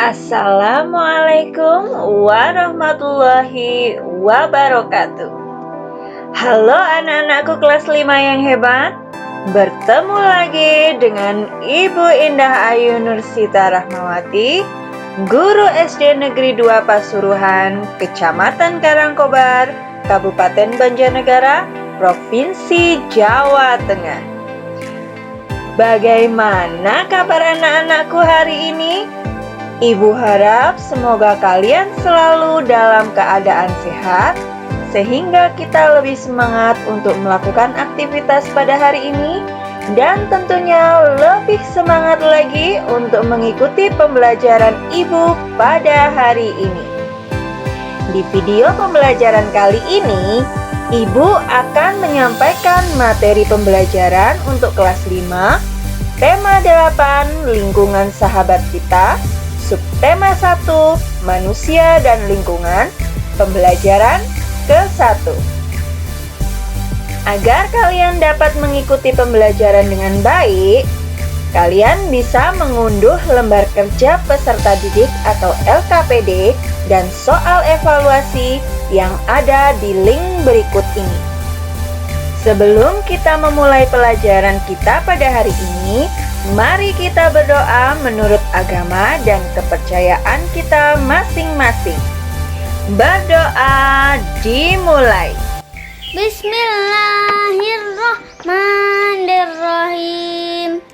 Assalamualaikum warahmatullahi wabarakatuh. Halo anak-anakku kelas 5 yang hebat. Bertemu lagi dengan Ibu Indah Ayu Nursita Rahmawati, Guru SD Negeri 2 Pasuruan, Kecamatan Karangkobar, Kabupaten Banjarnegara, Provinsi Jawa Tengah. Bagaimana kabar anak-anakku hari ini? Ibu harap semoga kalian selalu dalam keadaan sehat, sehingga kita lebih semangat untuk melakukan aktivitas pada hari ini, dan tentunya lebih semangat lagi untuk mengikuti pembelajaran Ibu pada hari ini. Di video pembelajaran kali ini, Ibu akan menyampaikan materi pembelajaran untuk kelas 5, tema 8, lingkungan sahabat kita, subtema 1, manusia dan lingkungan, pembelajaran ke-1. Agar kalian dapat mengikuti pembelajaran dengan baik, kalian bisa mengunduh lembar kerja peserta didik atau LKPD dan soal evaluasi yang ada di link berikut ini. Sebelum kita memulai pelajaran kita pada hari ini, mari kita berdoa menurut agama dan kepercayaan kita masing-masing. Berdoa dimulai. Bismillahirrahmanirrahim.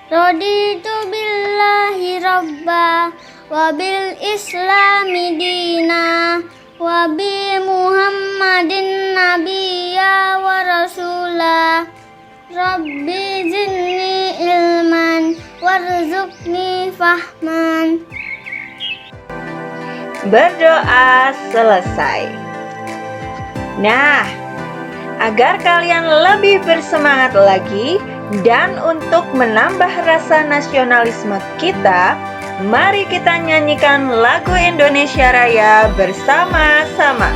Raditu billahi rabba wa bil islami dina wa bi Muhammadin nabiyya wa rasula. Rabbi zidni ilman warzuqni fahman. Berdoa selesai. Nah, agar kalian lebih bersemangat lagi dan untuk menambah rasa nasionalisme kita, mari kita nyanyikan lagu Indonesia Raya bersama-sama.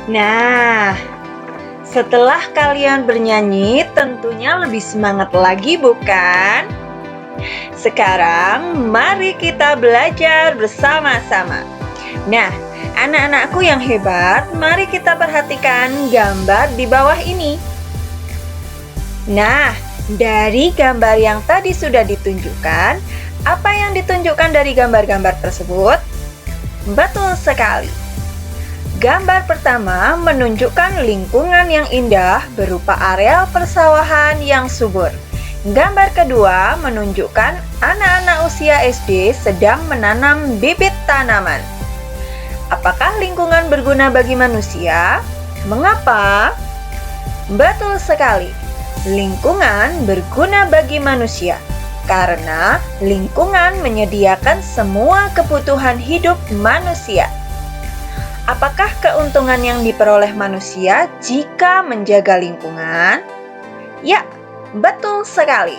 Nah, setelah kalian bernyanyi, tentunya lebih semangat lagi, bukan? Sekarang, mari kita belajar bersama-sama. Nah, anak-anakku yang hebat, mari kita perhatikan gambar di bawah ini. Nah, dari gambar yang tadi sudah ditunjukkan, apa yang ditunjukkan dari gambar-gambar tersebut? Betul sekali. Gambar pertama menunjukkan lingkungan yang indah berupa areal persawahan yang subur. Gambar kedua menunjukkan anak-anak usia SD sedang menanam bibit tanaman. Apakah lingkungan berguna bagi manusia? Mengapa? Betul sekali. lingkungan berguna bagi manusia karena lingkungan menyediakan semua kebutuhan hidup manusia. Apakah keuntungan yang diperoleh manusia jika menjaga lingkungan? Ya, betul sekali.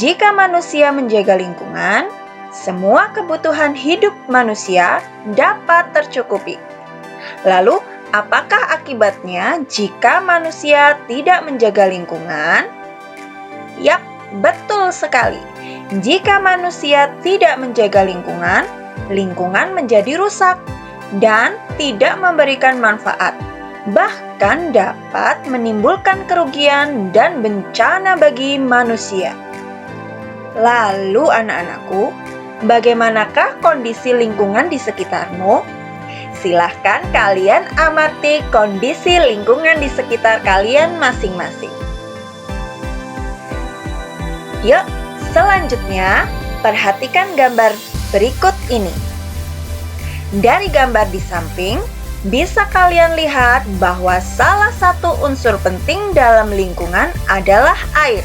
Jika manusia menjaga lingkungan, semua kebutuhan hidup manusia dapat tercukupi. Lalu, apakah akibatnya jika manusia tidak menjaga lingkungan? Yap, betul sekali. Jika manusia tidak menjaga lingkungan, lingkungan menjadi rusak dan tidak memberikan manfaat, bahkan dapat menimbulkan kerugian dan bencana bagi manusia. Lalu anak-anakku, bagaimanakah kondisi lingkungan di sekitarmu? Silahkan kalian amati kondisi lingkungan di sekitar kalian masing-masing. Yuk, selanjutnya perhatikan gambar berikut ini. Dari gambar di samping, bisa kalian lihat bahwa salah satu unsur penting dalam lingkungan adalah air.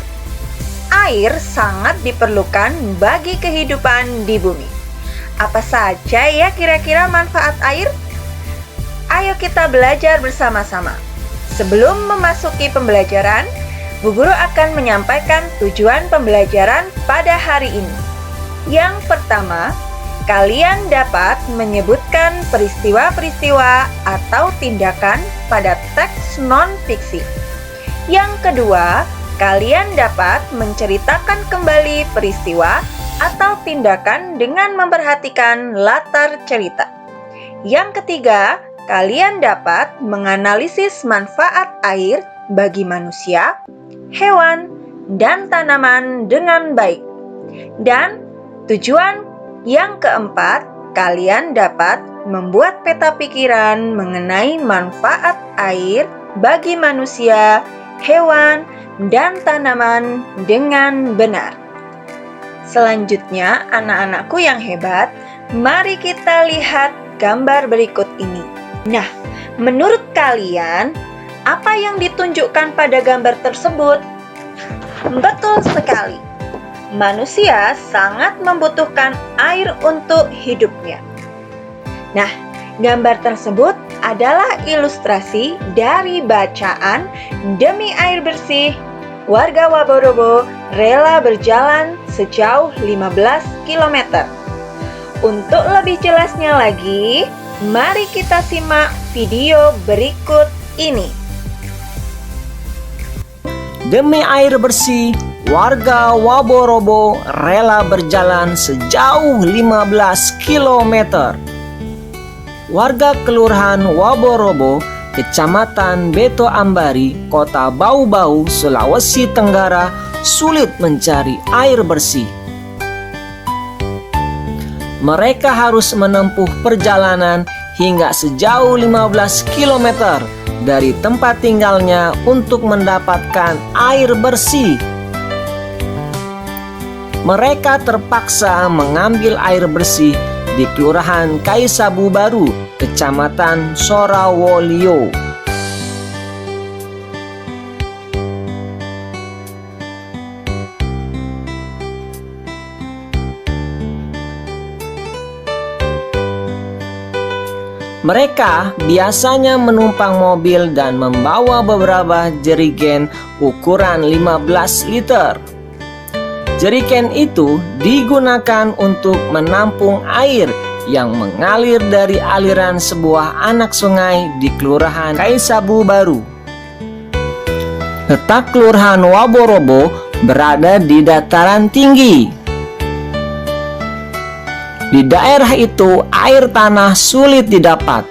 Air sangat diperlukan bagi kehidupan di bumi. Apa saja ya kira-kira manfaat air? Ayo kita belajar bersama-sama. Sebelum memasuki pembelajaran, Bu Guru akan menyampaikan tujuan pembelajaran pada hari ini. Yang pertama, kalian dapat menyebutkan peristiwa-peristiwa atau tindakan pada teks non-fiksi. Yang kedua, kalian dapat menceritakan kembali peristiwa atau tindakan dengan memperhatikan latar cerita. Yang ketiga, kalian dapat menganalisis manfaat air bagi manusia, hewan, dan tanaman dengan baik. Dan tujuan yang keempat, kalian dapat membuat peta pikiran mengenai manfaat air bagi manusia, hewan, dan tanaman dengan benar. Selanjutnya, anak-anakku yang hebat, mari kita lihat gambar berikut ini. Nah, menurut kalian, apa yang ditunjukkan pada gambar tersebut? Betul sekali. Manusia sangat membutuhkan air untuk hidupnya. Nah, gambar tersebut adalah ilustrasi dari bacaan "Demi air bersih, warga Waborobo rela berjalan sejauh 15 km. Untuk lebih jelasnya lagi, mari kita simak video berikut ini. Demi air bersih, warga Waborobo rela berjalan sejauh 15 km. Warga Kelurahan Waborobo, Kecamatan Beto Ambari, Kota Bau-Bau, Sulawesi Tenggara, sulit mencari air bersih. Mereka harus menempuh perjalanan hingga sejauh 15 km dari tempat tinggalnya untuk mendapatkan air bersih. Mereka terpaksa mengambil air bersih di Kelurahan Kaisabu Baru, Kecamatan Sorawolio. Mereka biasanya menumpang mobil dan membawa beberapa jerigen ukuran 15 liter. Jerigen itu digunakan untuk menampung air yang mengalir dari aliran sebuah anak sungai di Kelurahan Kaisabu Baru. Letak Kelurahan Waborobo berada di dataran tinggi. Di daerah itu air tanah sulit didapat.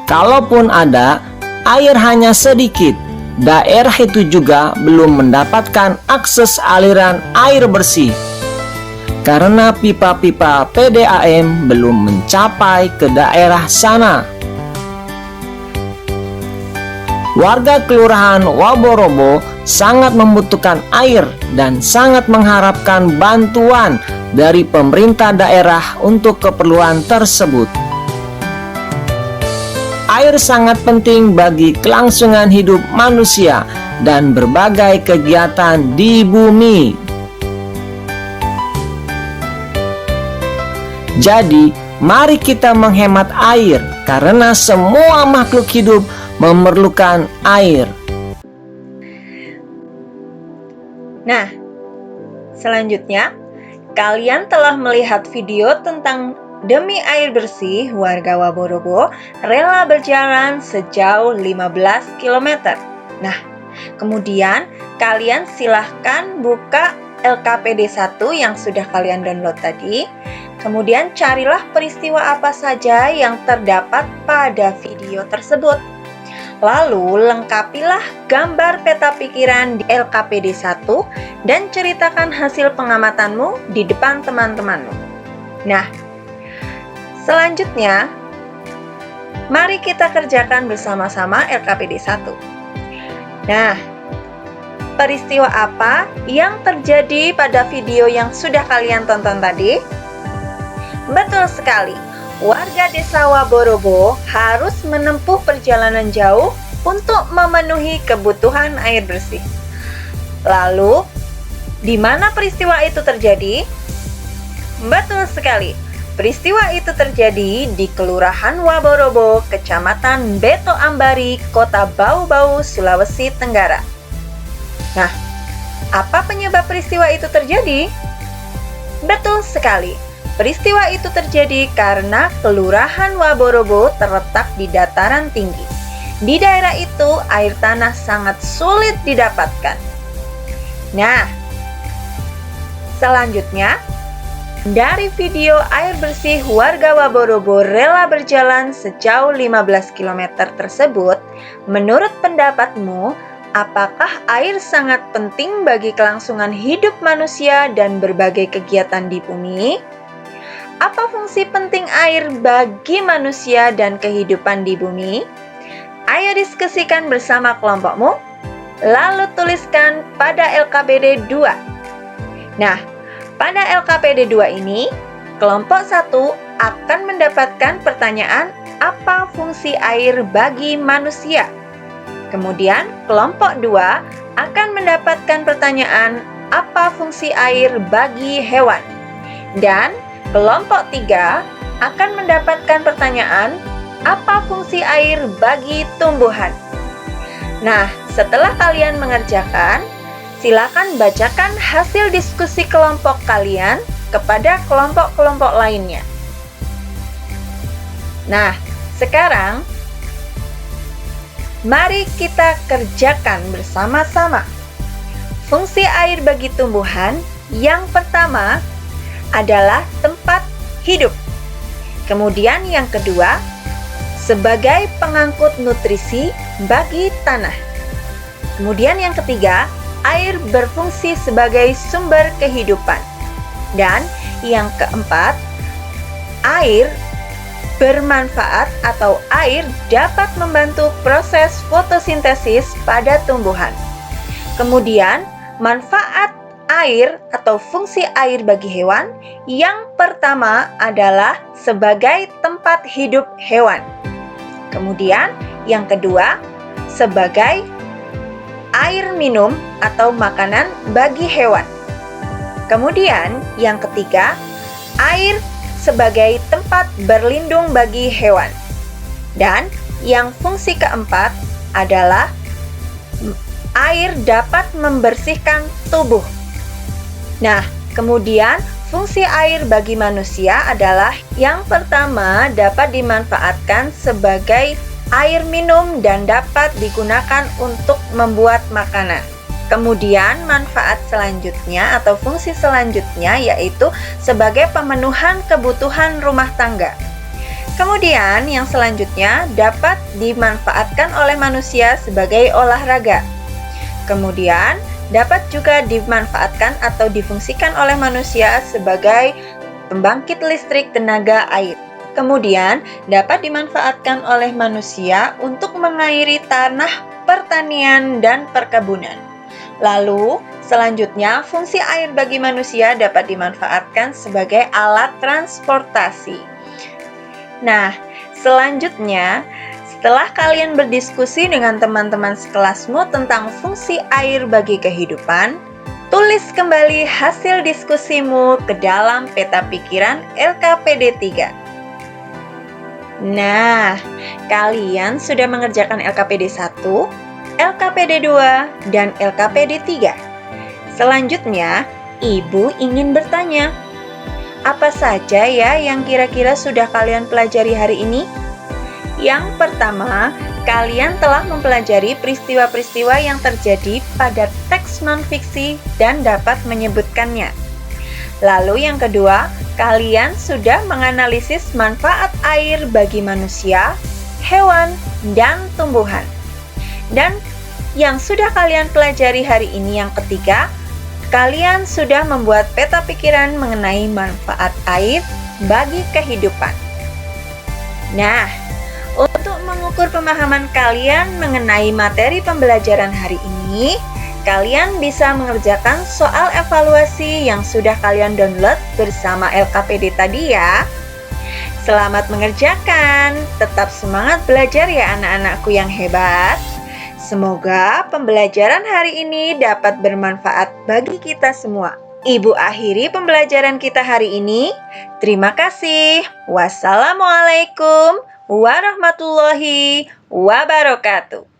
Kalaupun ada, air hanya sedikit. Daerah itu juga belum mendapatkan akses aliran air bersih karena pipa-pipa PDAM belum mencapai ke daerah sana. Warga Kelurahan Waborobo sangat membutuhkan air dan sangat mengharapkan bantuan dari pemerintah daerah untuk keperluan tersebut. air sangat penting bagi kelangsungan hidup manusia dan berbagai kegiatan di bumi. Jadi, mari kita menghemat air karena semua makhluk hidup memerlukan air. Nah, selanjutnya, kalian telah melihat video tentang demi air bersih, warga Waborobo rela berjalan sejauh 15 km. Nah, kemudian kalian silahkan buka LKPD 1 yang sudah kalian download tadi. Kemudian carilah peristiwa apa saja yang terdapat pada video tersebut. Lalu lengkapilah gambar peta pikiran di LKPD 1 dan ceritakan hasil pengamatanmu di depan teman-temanmu. Nah, selanjutnya mari kita kerjakan bersama-sama LKPD 1. Nah, peristiwa apa yang terjadi pada video yang sudah kalian tonton tadi? Betul sekali. Warga desa Waborobo harus menempuh perjalanan jauh untuk memenuhi kebutuhan air bersih. Lalu, di mana peristiwa itu terjadi? Betul sekali. Peristiwa itu terjadi di Kelurahan Waborobo, Kecamatan Beto Ambari, Kota Bau-Bau, Sulawesi Tenggara. Nah, apa penyebab peristiwa itu terjadi? Betul sekali. Peristiwa itu terjadi karena Kelurahan Waborobo terletak di dataran tinggi. Di daerah itu, air tanah sangat sulit didapatkan. Nah, selanjutnya, dari video air bersih warga Waborobo rela berjalan sejauh 15 km tersebut, menurut pendapatmu, apakah air sangat penting bagi kelangsungan hidup manusia dan berbagai kegiatan di bumi? Apa fungsi penting air bagi manusia dan kehidupan di bumi? Ayo diskusikan bersama kelompokmu, lalu tuliskan pada LKPD 2. Nah, pada LKPD 2 ini, kelompok 1 akan mendapatkan pertanyaan apa fungsi air bagi manusia. Kemudian, kelompok 2 akan mendapatkan pertanyaan apa fungsi air bagi hewan. Dan kelompok 3 akan mendapatkan pertanyaan, apa fungsi air bagi tumbuhan? Nah, setelah kalian mengerjakan, silakan bacakan hasil diskusi kelompok kalian kepada kelompok-kelompok lainnya. Nah, sekarang mari kita kerjakan bersama-sama. Fungsi air bagi tumbuhan yang pertama adalah tempat hidup. Kemudian yang kedua, sebagai pengangkut nutrisi bagi tanah. Kemudian yang ketiga, air berfungsi sebagai sumber kehidupan. Dan yang keempat, air bermanfaat atau air dapat membantu proses fotosintesis pada tumbuhan. Kemudian, manfaat air atau fungsi air bagi hewan yang pertama adalah sebagai tempat hidup hewan. Kemudian yang kedua sebagai air minum atau makanan bagi hewan. Kemudian yang ketiga air sebagai tempat berlindung bagi hewan. Dan yang fungsi keempat adalah air dapat membersihkan tubuh. Nah, kemudian fungsi air bagi manusia adalah yang pertama dapat dimanfaatkan sebagai air minum dan dapat digunakan untuk membuat makanan. Kemudian manfaat selanjutnya atau fungsi selanjutnya yaitu sebagai pemenuhan kebutuhan rumah tangga. Kemudian yang selanjutnya dapat dimanfaatkan oleh manusia sebagai olahraga. Kemudian dapat juga dimanfaatkan atau difungsikan oleh manusia sebagai pembangkit listrik tenaga air. Kemudian dapat dimanfaatkan oleh manusia untuk mengairi tanah pertanian dan perkebunan. Lalu selanjutnya fungsi air bagi manusia dapat dimanfaatkan sebagai alat transportasi. Nah, selanjutnya Setelah kalian berdiskusi dengan teman-teman sekelasmu tentang fungsi air bagi kehidupan, tulis kembali hasil diskusimu ke dalam peta pikiran LKPD 3. Nah, kalian sudah mengerjakan LKPD 1, LKPD 2, dan LKPD 3. Selanjutnya, Ibu ingin bertanya, apa saja ya yang kira-kira sudah kalian pelajari hari ini? Yang pertama, kalian telah mempelajari peristiwa-peristiwa yang terjadi pada teks non-fiksi dan dapat menyebutkannya. Lalu yang kedua, kalian sudah menganalisis manfaat air bagi manusia, hewan, dan tumbuhan. Dan yang sudah kalian pelajari hari ini yang ketiga, kalian sudah membuat peta pikiran mengenai manfaat air bagi kehidupan. Nah, untuk mengukur pemahaman kalian mengenai materi pembelajaran hari ini, kalian bisa mengerjakan soal evaluasi yang sudah kalian download bersama LKPD tadi ya. Selamat mengerjakan, tetap semangat belajar ya anak-anakku yang hebat. Semoga pembelajaran hari ini dapat bermanfaat bagi kita semua. Ibu akhiri pembelajaran kita hari ini. Terima kasih. Wassalamualaikum warahmatullahi wabarakatuh.